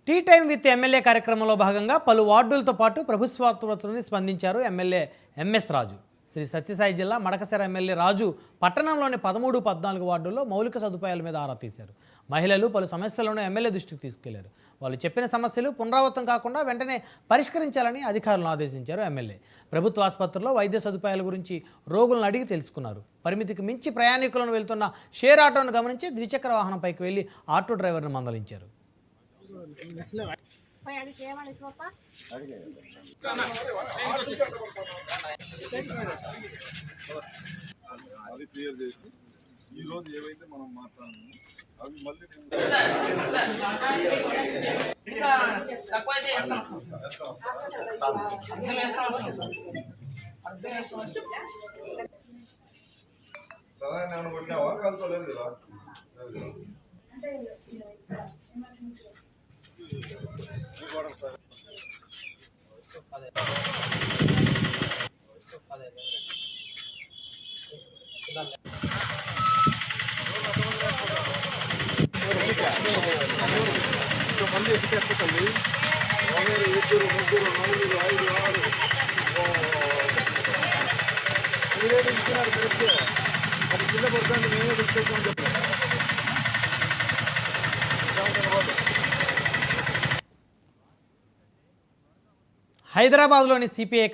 Tea time with MLA కార్యక్రమంలో భాగంగా పలు వార్డులతో పాటు ప్రభుత్వాసుపత్రులని స్పందించారు ఎమ్మెల్యే ఎంఎస్ రాజు. శ్రీ సత్యసాయి జిల్లా మడకశిర ఎమ్మెల్యే రాజు పట్టణంలోని 13, 14 వార్డుల్లో మౌలిక సదుపాయాల మీద ఆరా తీశారు. మహిళలు పలు సమస్యలను ఎమ్మెల్యే దృష్టికి తీసుకెళ్లారు. వాళ్ళు చెప్పిన సమస్యలు పునరావృతం కాకుండా వెంటనే పరిష్కరించాలని అధికారులను ఆదేశించారు ఎమ్మెల్యే. ప్రభుత్వ ఆసుపత్రుల్లో వైద్య సదుపాయాల గురించి రోగులను అడిగి తెలుసుకున్నారు. పరిమితికి మించి ప్రయాణికులను వెళ్తున్న షేర్ ఆటోను గమనించి ద్విచక్ర వాహనంపైకి వెళ్లి ఆటో డ్రైవర్ను మందలించారు. అది క్లియర్ చేసి ఈ రోజు ఏవైతే మనం మాట్లాడామో అవి మళ్ళీ కొట్టినావా కలుసుకోలేదు కదా. మంది ఎక్కితేస్తుంది 1, 2, 3, 4, 5, 6 మీరే ఇచ్చినారు కరెక్ట్. అది కింద పడుతుంది, మేమే తెచ్చుకోమని చెప్పారు. హైదరాబాద్లోని సిపిఐ